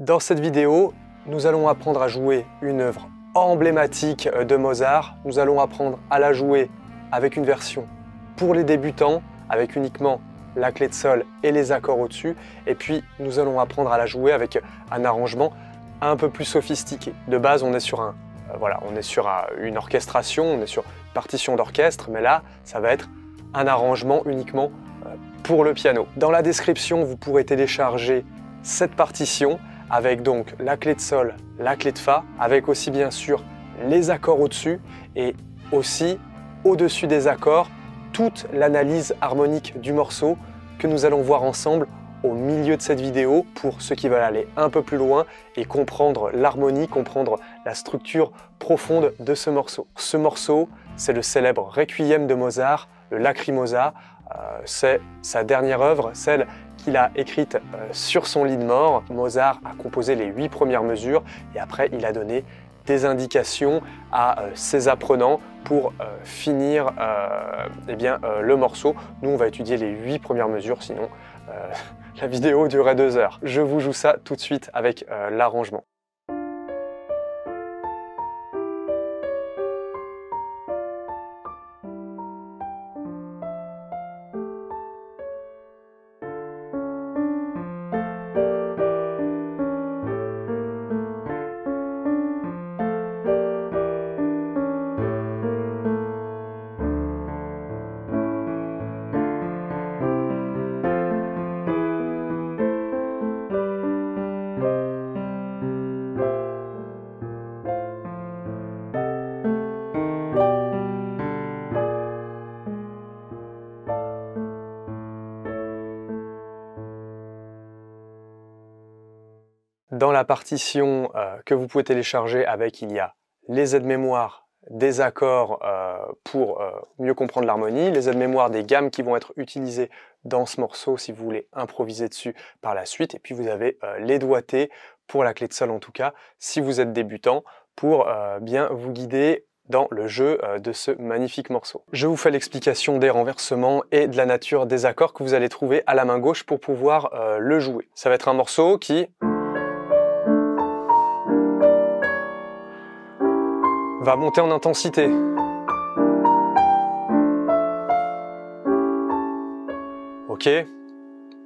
Dans cette vidéo, nous allons apprendre à jouer une œuvre emblématique de Mozart. Nous allons apprendre à la jouer avec une version pour les débutants, avec uniquement la clé de sol et les accords au-dessus. Et puis, nous allons apprendre à la jouer avec un arrangement un peu plus sophistiqué. De base, on est sur une orchestration, on est sur une partition d'orchestre, mais là, ça va être un arrangement uniquement pour le piano. Dans la description, vous pourrez télécharger cette partition avec donc la clé de sol, la clé de fa, avec aussi bien sûr les accords au-dessus et aussi au-dessus des accords, toute l'analyse harmonique du morceau que nous allons voir ensemble au milieu de cette vidéo pour ceux qui veulent aller un peu plus loin et comprendre l'harmonie, comprendre la structure profonde de ce morceau. Ce morceau, c'est le célèbre Requiem de Mozart, le Lacrimosa. C'est sa dernière œuvre, celle qu'il a écrite sur son lit de mort. Mozart a composé les 8 premières mesures et après il a donné des indications à ses apprenants pour finir le morceau. Nous on va étudier les 8 premières mesures, sinon la vidéo durerait 2 heures. Je vous joue ça tout de suite avec l'arrangement. Dans la partition que vous pouvez télécharger il y a les aides-mémoires des accords pour mieux comprendre l'harmonie, les aides-mémoires des gammes qui vont être utilisées dans ce morceau si vous voulez improviser dessus par la suite. Et puis vous avez les doigtés pour la clé de sol en tout cas, si vous êtes débutant, pour bien vous guider dans le jeu de ce magnifique morceau. Je vous fais l'explication des renversements et de la nature des accords que vous allez trouver à la main gauche pour pouvoir le jouer. Ça va être un morceau qui va monter en intensité. Ok,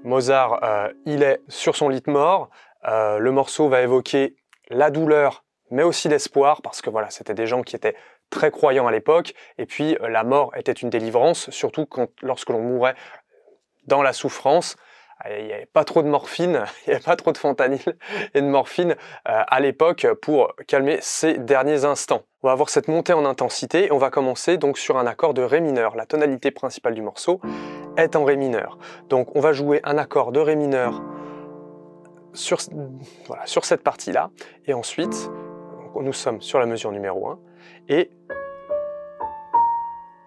Mozart, il est sur son lit de mort. Le morceau va évoquer la douleur, mais aussi l'espoir, parce que voilà, c'était des gens qui étaient très croyants à l'époque. Et puis, la mort était une délivrance, surtout lorsque l'on mourait dans la souffrance. Il n'y avait pas trop de morphine, il n'y avait pas trop de fentanyl et de morphine à l'époque pour calmer ces derniers instants. On va avoir cette montée en intensité et on va commencer donc sur un accord de Ré mineur. La tonalité principale du morceau est en Ré mineur. Donc on va jouer un accord de Ré mineur sur cette partie-là. Et ensuite, nous sommes sur la mesure numéro 1. Et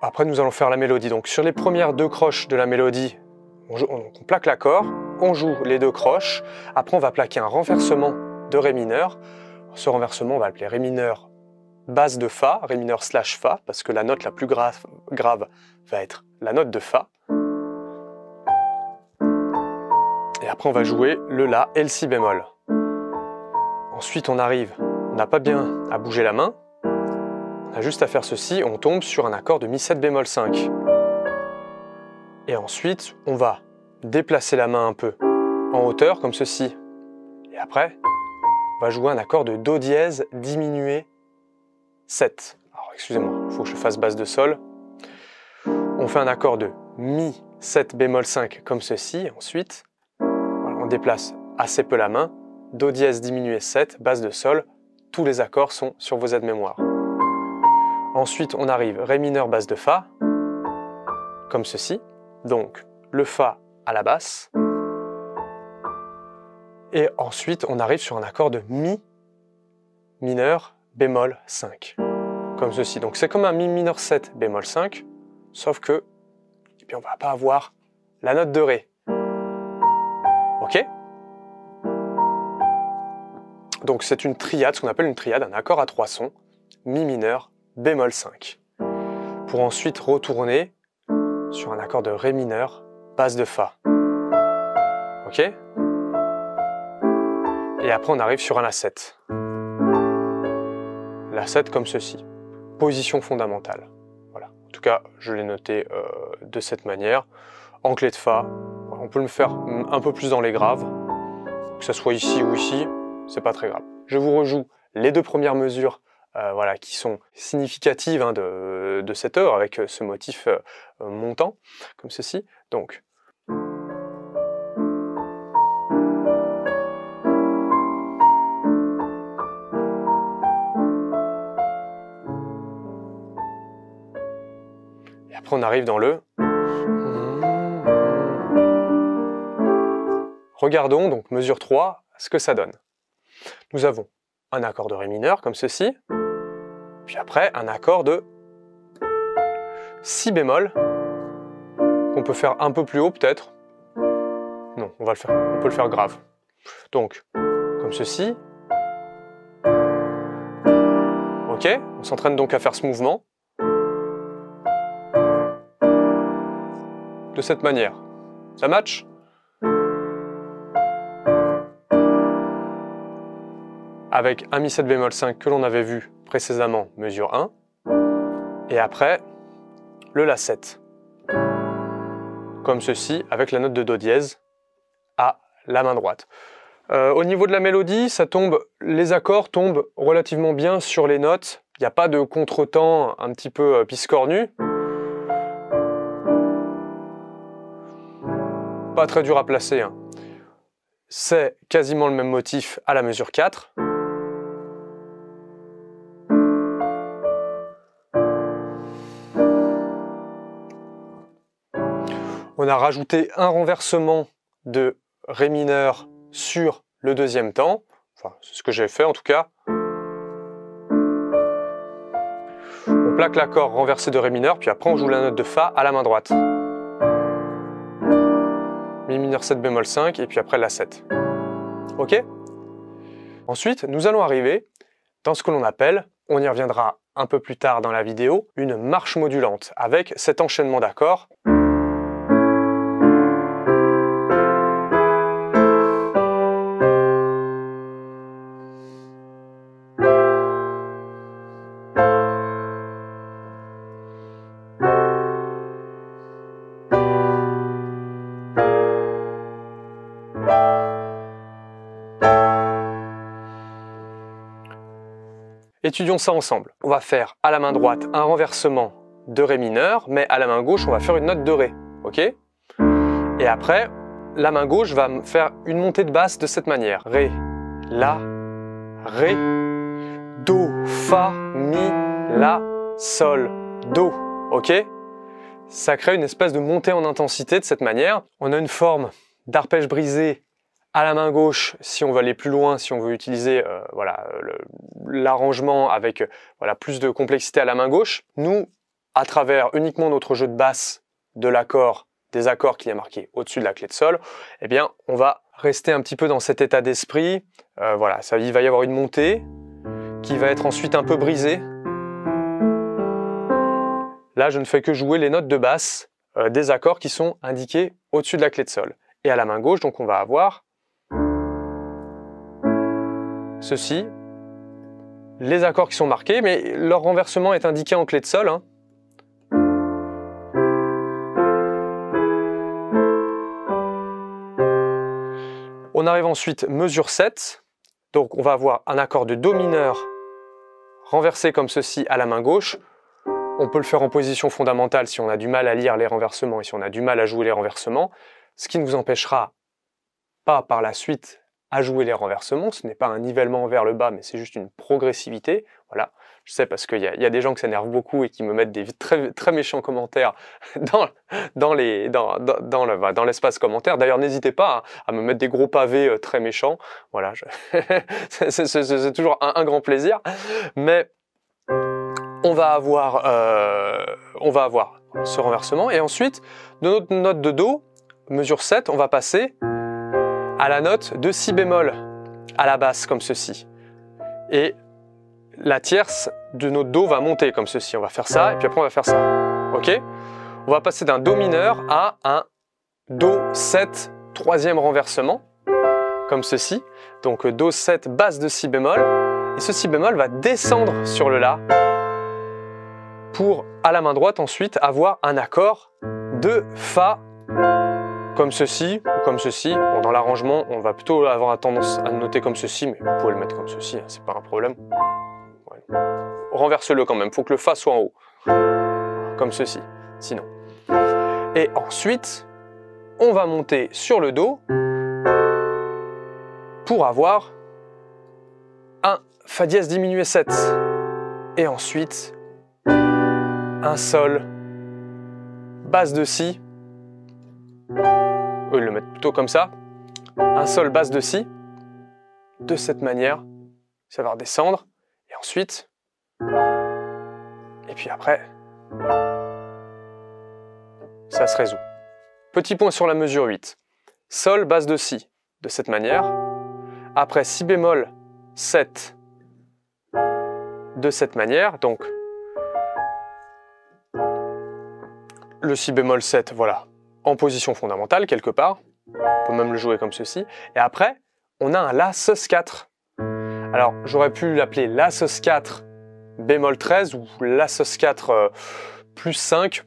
après nous allons faire la mélodie. Donc sur les premières 2 croches de la mélodie, on plaque l'accord, on joue les 2 croches, après on va plaquer un renversement de Ré mineur. Ce renversement, on va l'appeler Ré mineur basse de Fa, Ré mineur slash Fa, parce que la note la plus grave va être la note de Fa. Et après on va jouer le La et le Si bémol. Ensuite on arrive, on n'a pas bien à bouger la main, on a juste à faire ceci, on tombe sur un accord de Mi7 bémol 5. Et ensuite, on va déplacer la main un peu en hauteur, comme ceci. Et après, on va jouer un accord de Do dièse diminué 7. Alors, excusez-moi, il faut que je fasse basse de sol. On fait un accord de Mi 7 bémol 5, comme ceci. Ensuite, voilà, on déplace assez peu la main. Do dièse diminué 7, basse de sol. Tous les accords sont sur vos aides-mémoires. Ensuite, on arrive Ré mineur basse de Fa, comme ceci. Donc, le Fa à la basse. Et ensuite, on arrive sur un accord de Mi mineur bémol 5. Comme ceci. Donc, c'est comme un Mi mineur 7 bémol 5, sauf que, on ne va pas avoir la note de Ré. Ok? Donc, c'est une triade, ce qu'on appelle une triade, un accord à 3 sons. Mi mineur bémol 5. Pour ensuite retourner sur un accord de Ré mineur, basse de Fa. Ok? Et après, on arrive sur un La7. La7 comme ceci. Position fondamentale. Voilà. En tout cas, je l'ai noté de cette manière. En clé de Fa. On peut le faire un peu plus dans les graves. Que ce soit ici ou ici, c'est pas très grave. Je vous rejoue les deux premières mesures voilà, qui sont significatives hein, de cette œuvre avec ce motif montant, comme ceci. Donc, et après on arrive dans le... Regardons donc mesure 3, ce que ça donne. Nous avons un accord de Ré mineur comme ceci, puis après un accord de Si bémol, qu'on peut faire un peu plus haut peut-être. Non, on peut le faire grave. Donc, comme ceci. Ok, on s'entraîne donc à faire ce mouvement. De cette manière. Ça match ? Avec un Mi7 bémol 5 que l'on avait vu précédemment, mesure 1. Et après, le La7. Comme ceci, avec la note de Do dièse à la main droite. Au niveau de la mélodie, les accords tombent relativement bien sur les notes. Il n'y a pas de contretemps un petit peu piscornu. Pas très dur à placer. Hein. C'est quasiment le même motif à la mesure 4. On a rajouté un renversement de Ré mineur sur le deuxième temps. Enfin, c'est ce que j'ai fait en tout cas. On plaque l'accord renversé de Ré mineur, puis après on joue la note de Fa à la main droite. Mi mineur 7 bémol 5, et puis après la 7. Ok ? Ensuite, nous allons arriver dans ce que l'on appelle, on y reviendra un peu plus tard dans la vidéo, une marche modulante, avec cet enchaînement d'accords. Étudions ça ensemble. On va faire à la main droite un renversement de Ré mineur, mais à la main gauche, on va faire une note de Ré. Ok ? Et après, la main gauche va faire une montée de basse de cette manière. Ré, La, Ré, Do, Fa, Mi, La, Sol, Do. Ok ? Ça crée une espèce de montée en intensité de cette manière. On a une forme d'arpège brisé à la main gauche, si on veut aller plus loin, si on veut utiliser voilà, l'arrangement avec voilà, plus de complexité à la main gauche, nous, à travers uniquement notre jeu de basse de l'accord, des accords qui est marqué au-dessus de la clé de Sol, eh bien, on va rester un petit peu dans cet état d'esprit. Voilà, il va y avoir une montée qui va être ensuite un peu brisée. Là, je ne fais que jouer les notes de basse des accords qui sont indiqués au-dessus de la clé de Sol. Et à la main gauche, donc on va avoir ceci, les accords qui sont marqués, mais leur renversement est indiqué en clé de Sol. Hein. On arrive ensuite mesure 7, donc on va avoir un accord de Do mineur renversé comme ceci à la main gauche. On peut le faire en position fondamentale si on a du mal à lire les renversements et si on a du mal à jouer les renversements, ce qui ne vous empêchera pas par la suite à jouer les renversements. Ce n'est pas un nivellement vers le bas, mais c'est juste une progressivité. Voilà, je sais parce qu'il y a des gens qui s'énervent beaucoup et qui me mettent des très, très méchants commentaires dans l'espace commentaire. D'ailleurs, n'hésitez pas à me mettre des gros pavés très méchants. Voilà, c'est toujours un grand plaisir. Mais on va avoir ce renversement et ensuite, de notre note de Do, mesure 7, on va passer à la note de Si bémol à la basse comme ceci. Et la tierce de notre Do va monter comme ceci. On va faire ça et puis après on va faire ça. Ok ? On va passer d'un Do mineur à un Do 7, troisième renversement. comme ceci. Donc Do 7, basse de Si bémol. Et ce Si bémol va descendre sur le La pour, à la main droite, ensuite avoir un accord de Fa comme ceci ou comme ceci. Bon, dans l'arrangement, on va plutôt avoir tendance à le noter comme ceci, mais vous pouvez le mettre comme ceci, hein, c'est pas un problème. Ouais. Renverse-le quand même, il faut que le Fa soit en haut. Comme ceci, sinon. Et ensuite, on va monter sur le Do pour avoir un Fa dièse diminué 7. Et ensuite, un Sol, basse de Si. Eux, le mettre plutôt comme ça. Un Sol, basse de Si. De cette manière, ça va redescendre. Et ensuite, et puis après, ça se résout. Petit point sur la mesure 8. Sol, basse de Si, de cette manière. Après, Si bémol 7, de cette manière. Donc, le Si bémol 7, voilà, en position fondamentale, quelque part. On peut même le jouer comme ceci. Et après, on a un La sus 4. Alors, j'aurais pu l'appeler La sus 4 bémol 13 ou La sus 4 plus 5,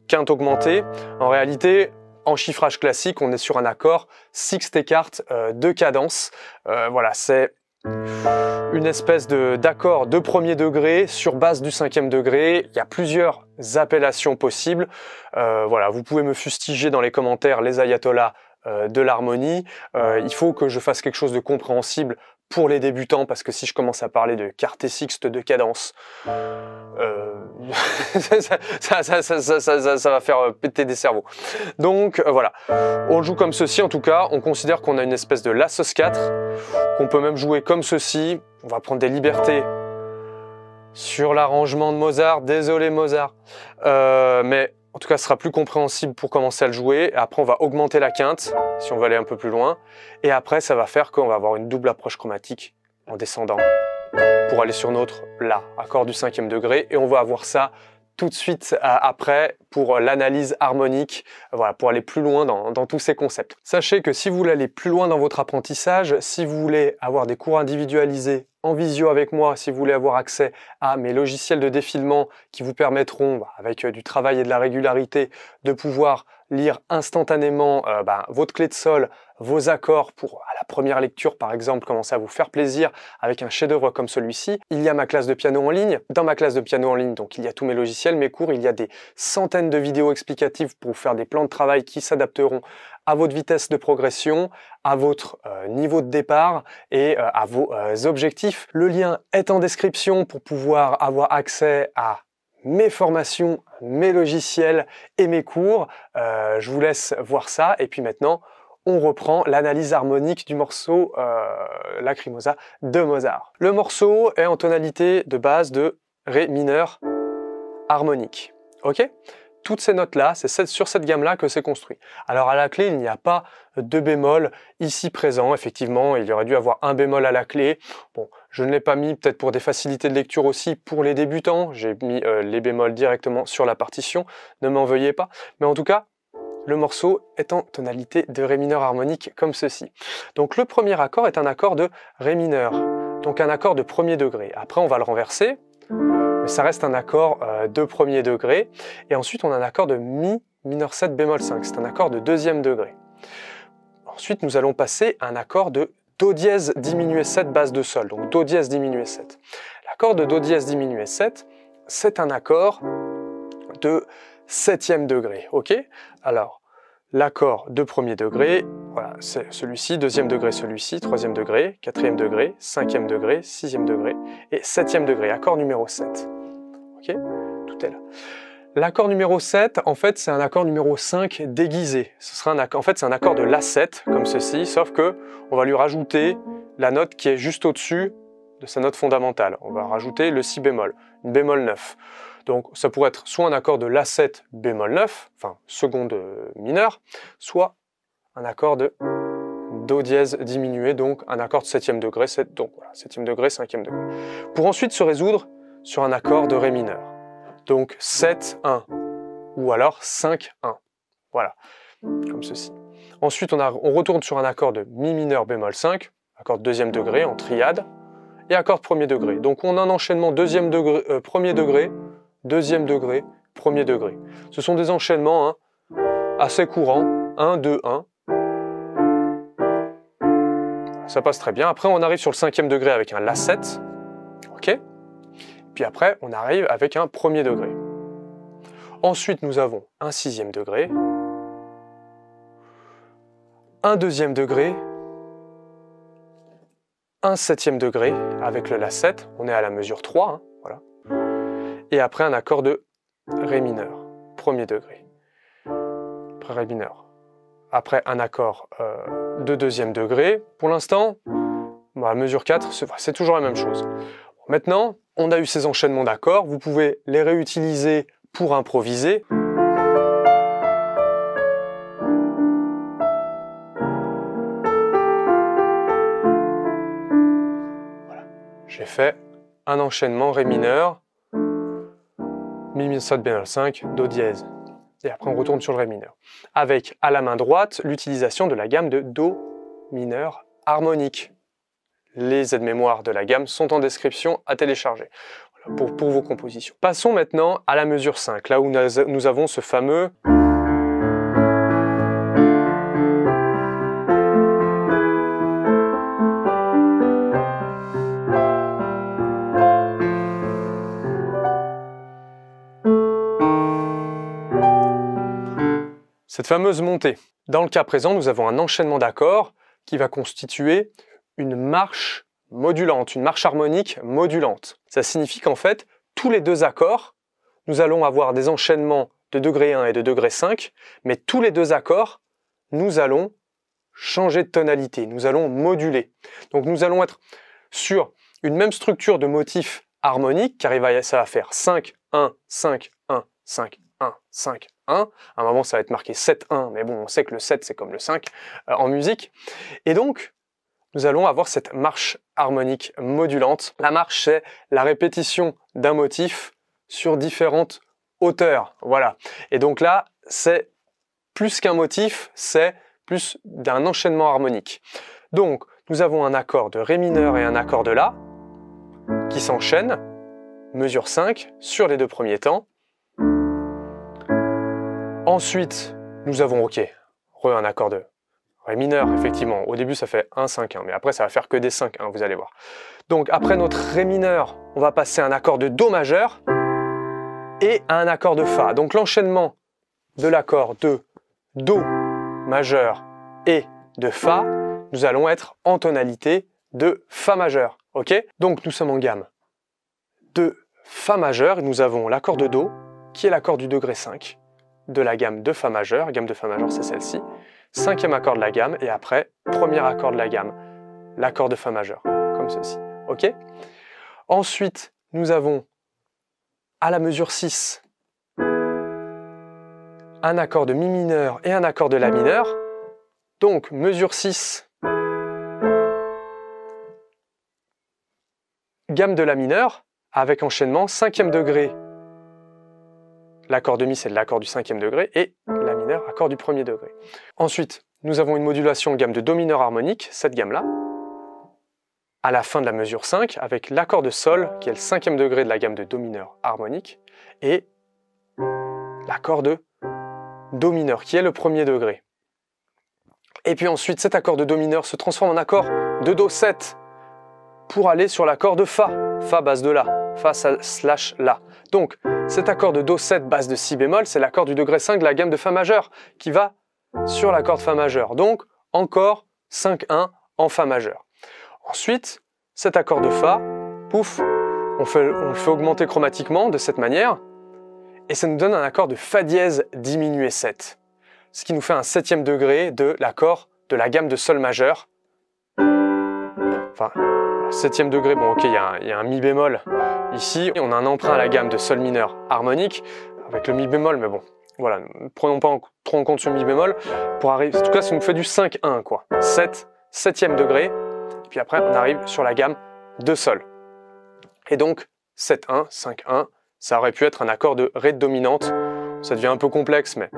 quinte augmentée. En réalité, en chiffrage classique, on est sur un accord sixte écarte de cadence. Voilà, c'est une espèce d'accord de premier degré sur base du 5e degré. Il y a plusieurs appellations possibles. Voilà, vous pouvez me fustiger dans les commentaires les ayatollahs de l'harmonie. Il faut que je fasse quelque chose de compréhensible pour les débutants, parce que si je commence à parler de quartet sixte de cadence, ça va faire péter des cerveaux. Donc voilà, on le joue comme ceci. En tout cas, on considère qu'on a une espèce de La sus 4, qu'on peut même jouer comme ceci. On va prendre des libertés sur l'arrangement de Mozart. Désolé Mozart, mais en tout cas, ce sera plus compréhensible pour commencer à le jouer. Après, on va augmenter la quinte, si on veut aller un peu plus loin. Et après, ça va faire qu'on va avoir une double approche chromatique en descendant pour aller sur notre La, accord du 5e degré. Et on va avoir ça tout de suite après pour l'analyse harmonique, voilà, pour aller plus loin dans tous ces concepts. Sachez que si vous voulez aller plus loin dans votre apprentissage, si vous voulez avoir des cours individualisés en visio avec moi, si vous voulez avoir accès à mes logiciels de défilement qui vous permettront, avec du travail et de la régularité, de pouvoir lire instantanément votre clé de sol, vos accords pour, à la première lecture par exemple, commencer à vous faire plaisir avec un chef-d'œuvre comme celui-ci. Il y a ma classe de piano en ligne. Dans ma classe de piano en ligne, donc il y a tous mes logiciels, mes cours, il y a des centaines de vidéos explicatives pour vous faire des plans de travail qui s'adapteront à votre vitesse de progression, à votre niveau de départ et à vos objectifs. Le lien est en description pour pouvoir avoir accès à mes formations, mes logiciels et mes cours. Je vous laisse voir ça. Et puis maintenant, on reprend l'analyse harmonique du morceau Lacrimosa de Mozart. Le morceau est en tonalité de base de Ré mineur harmonique. Ok ? Toutes ces notes-là, c'est sur cette gamme-là que c'est construit. Alors à la clé, il n'y a pas de bémol ici présent. Effectivement, il y aurait dû avoir un bémol à la clé. Bon, je ne l'ai pas mis, peut-être pour des facilités de lecture aussi pour les débutants. J'ai mis les bémols directement sur la partition. Ne m'en veuillez pas. Mais en tout cas, le morceau est en tonalité de Ré mineur harmonique comme ceci. Donc le premier accord est un accord de Ré mineur. Donc un accord de premier degré. Après, on va le renverser. Mais ça reste un accord de premier degré. Et ensuite, on a un accord de Mi mineur 7 bémol 5. C'est un accord de deuxième degré. Ensuite, nous allons passer à un accord de Do dièse diminué 7 basse de Sol. Donc Do dièse diminué 7. L'accord de Do dièse diminué 7, c'est un accord de 7e degré. Ok ? Alors, l'accord de premier degré, voilà, c'est celui-ci, deuxième degré celui-ci, troisième degré, quatrième degré, cinquième degré, sixième degré et septième degré, accord numéro 7. Ok ? Tout est là. L'accord numéro 7, en fait, c'est un accord numéro 5 déguisé. Ce sera en fait, c'est un accord de La7, comme ceci, sauf que on va lui rajouter la note qui est juste au-dessus de sa note fondamentale. On va rajouter le Si bémol, une bémol 9. Donc ça pourrait être soit un accord de La7 bémol 9, enfin seconde mineure, soit un accord de Do dièse diminué, donc un accord de 7e degré, donc voilà, 7e degré, 5e degré. Pour ensuite se résoudre sur un accord de Ré mineur. Donc 7, 1, ou alors 5, 1. Voilà, comme ceci. Ensuite, on retourne sur un accord de mi mineur bémol 5, accord de deuxième degré en triade, et accord de premier degré. Donc on a un enchaînement deuxième degré, premier degré, deuxième degré, premier degré. Ce sont des enchaînements assez courants, 1, 2, 1. Ça passe très bien. Après, on arrive sur le cinquième degré avec un La7. OK. Puis après, on arrive avec un premier degré. Ensuite, nous avons un sixième degré, un deuxième degré, un septième degré avec le La7. On est à la mesure 3. Voilà. Et après, un accord de Ré mineur, premier degré. Après Ré mineur. Après, un accord de deuxième degré. Pour l'instant, à mesure 4, c'est toujours la même chose. Maintenant, on a eu ces enchaînements d'accords. Vous pouvez les réutiliser pour improviser. Voilà. J'ai fait un enchaînement Ré mineur, Mi mineur 7 bémol 5, Do dièse. Et après, on retourne sur le Ré mineur. Avec, à la main droite, l'utilisation de la gamme de Do mineur harmonique. Les aides-mémoires de la gamme sont en description à télécharger voilà, pour vos compositions. Passons maintenant à la mesure 5, là où nous avons ce fameux... Cette fameuse montée. Dans le cas présent, nous avons un enchaînement d'accords qui va constituer une marche modulante, une marche harmonique modulante. Ça signifie qu'en fait, tous les deux accords, nous allons avoir des enchaînements de degré 1 et de degré 5, mais tous les deux accords, nous allons changer de tonalité, nous allons moduler. Donc nous allons être sur une même structure de motifs harmoniques, car ça va faire 5, 1, 5, 1, 5, 1, 5, 1. À un moment, ça va être marqué 7, 1, mais bon, on sait que le 7, c'est comme le 5 en musique. Et donc, nous allons avoir cette marche harmonique modulante. La marche, c'est la répétition d'un motif sur différentes hauteurs. Voilà. Et donc là, c'est plus qu'un motif, c'est plus d'un enchaînement harmonique. Donc, nous avons un accord de Ré mineur et un accord de La qui s'enchaînent, mesure 5, sur les deux premiers temps. Ensuite, nous avons, un accord de Ré mineur, effectivement. Au début, ça fait 1, 5, 1, mais après, ça va faire que des 5, 1, vous allez voir. Donc, après notre Ré mineur, on va passer à un accord de Do majeur et à un accord de Fa. Donc, l'enchaînement de l'accord de Do majeur et de Fa, nous allons être en tonalité de Fa majeur. Ok? Donc, nous sommes en gamme de Fa majeur et nous avons l'accord de Do, qui est l'accord du degré 5, de la gamme de Fa majeur. La gamme de Fa majeur, c'est celle-ci. Cinquième accord de la gamme, et après, premier accord de la gamme, l'accord de Fa majeur, comme ceci. Ok? Ensuite, nous avons, à la mesure 6, un accord de Mi mineur et un accord de La mineur. Donc, mesure 6, gamme de La mineur, avec enchaînement, cinquième degré, l'accord de Mi, c'est l'accord du cinquième degré, et La mineur, accord du premier degré. Ensuite, nous avons une modulation gamme de Do mineur harmonique, cette gamme-là, à la fin de la mesure 5, avec l'accord de Sol, qui est le cinquième degré de la gamme de Do mineur harmonique, et l'accord de Do mineur, qui est le premier degré. Et puis ensuite, cet accord de Do mineur se transforme en accord de Do 7, pour aller sur l'accord de Fa, Fa base de La, Fa slash La. Donc, cet accord de Do 7 base de Si bémol, c'est l'accord du degré 5 de la gamme de Fa majeur, qui va sur l'accord de Fa majeur. Donc, encore 5-1 en Fa majeur. Ensuite, cet accord de Fa, pouf, on le fait augmenter chromatiquement de cette manière, et ça nous donne un accord de Fa dièse diminué 7, ce qui nous fait un septième degré de l'accord de la gamme de Sol majeur. Enfin, septième degré, bon ok, il y a un Mi bémol ici, on a un emprunt à la gamme de Sol mineur harmonique, avec le Mi bémol, mais bon, voilà, ne prenons pas trop en compte ce Mi bémol, pour arriver, en tout cas ça nous fait du 5-1 quoi, 7, septième degré, et puis après on arrive sur la gamme de Sol. Et donc 7-1, 5-1, ça aurait pu être un accord de Ré dominante, ça devient un peu complexe, mais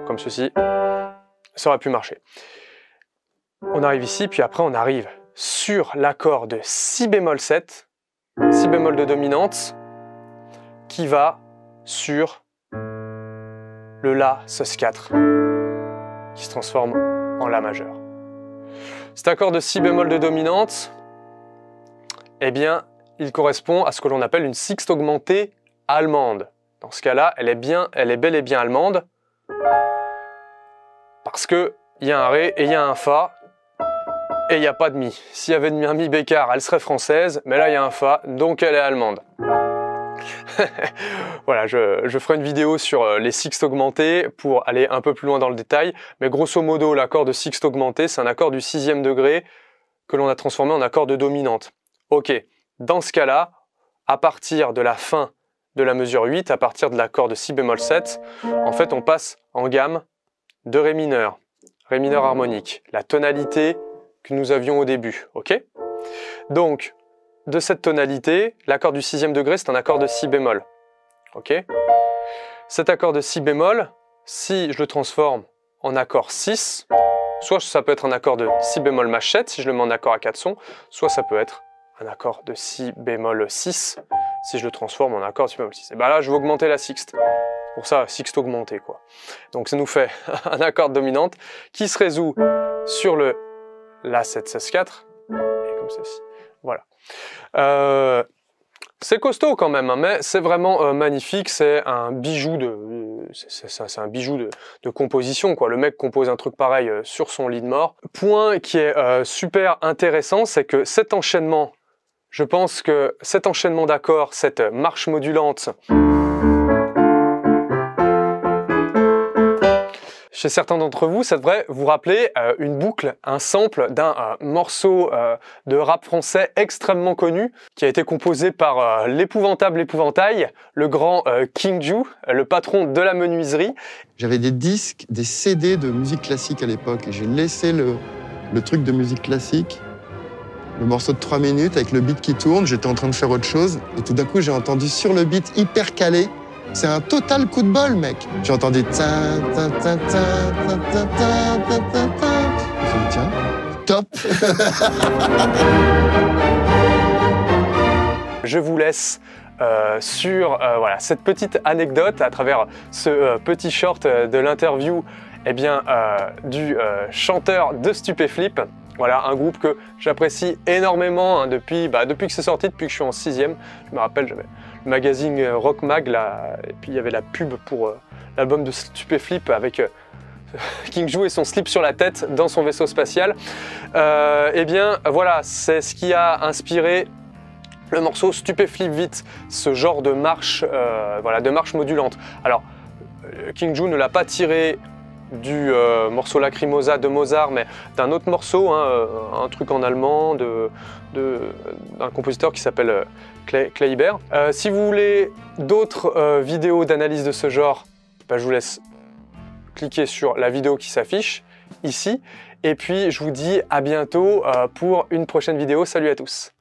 comme ceci, ça aurait pu marcher. On arrive ici, puis après on arrive sur l'accord de si bémol 7, si bémol de dominante, qui va sur le La sus4, qui se transforme en La majeur. Cet accord de si bémol de dominante, eh bien, il correspond à ce que l'on appelle une sixte augmentée allemande. Dans ce cas-là, elle est bel et bien allemande, parce qu'il y a un Ré et il y a un Fa, et il n'y a pas de Mi. S'il y avait un Mi bécard, elle serait française, mais là il y a un Fa, donc elle est allemande. Voilà, je ferai une vidéo sur les sixtes augmentées pour aller un peu plus loin dans le détail, mais grosso modo, l'accord de sixte augmentée, c'est un accord du 6e degré que l'on a transformé en accord de dominante. Ok, dans ce cas-là, à partir de la fin de la mesure 8, à partir de l'accord de si bémol 7, en fait on passe en gamme de Ré mineur harmonique, la tonalité que nous avions au début, ok? Donc, de cette tonalité, l'accord du 6e degré, c'est un accord de si bémol, ok? Cet accord de si bémol, si je le transforme en accord 6, soit ça peut être un accord de si bémol maj 7, si je le mets en accord à 4 sons, soit ça peut être un accord de si bémol 6, si je le transforme en accord de si bémol 6. Et bien là, je vais augmenter la sixte. Pour ça, sixte augmentée, quoi. Donc ça nous fait un accord de dominante qui se résout sur le La 7 sus4, et comme ceci. Voilà. C'est costaud quand même, hein, mais c'est vraiment magnifique. C'est un bijou c'est un bijou de composition, quoi. Le mec compose un truc pareil sur son lit de mort. Point qui est super intéressant, c'est que cet enchaînement, je pense que cet enchaînement d'accords, cette marche modulante, chez certains d'entre vous, ça devrait vous rappeler une boucle, un sample d'un morceau de rap français extrêmement connu qui a été composé par l'épouvantable épouvantail, le grand King Ju, le patron de la menuiserie. J'avais des disques, des CD de musique classique à l'époque et j'ai laissé le truc de musique classique, le morceau de 3 minutes avec le beat qui tourne, j'étais en train de faire autre chose et tout d'un coup j'ai entendu sur le beat hyper calé. C'est un total coup de bol, mec. J'ai entendu ta ta ta ta ta ta ta ta ta. J'ai dit tiens, top. Je vous laisse sur voilà, cette petite anecdote à travers ce petit short de l'interview du chanteur de Stupéflip. Voilà, un groupe que j'apprécie énormément hein, depuis que c'est sorti, depuis que je suis en 6e. Je me rappelle, j'avais le magazine Rock Mag, là, et puis il y avait la pub pour l'album de Stupéflip avec King Ju et son slip sur la tête dans son vaisseau spatial. Eh bien, voilà, c'est ce qui a inspiré le morceau Stupéflip Vite, ce genre de marche, voilà, de marche modulante. Alors, King Ju ne l'a pas tiré du morceau Lacrimosa de Mozart, mais d'un autre morceau, hein, un truc en allemand d'un compositeur qui s'appelle Kleiber. Si vous voulez d'autres vidéos d'analyse de ce genre, je vous laisse cliquer sur la vidéo qui s'affiche ici. Et puis je vous dis à bientôt pour une prochaine vidéo. Salut à tous!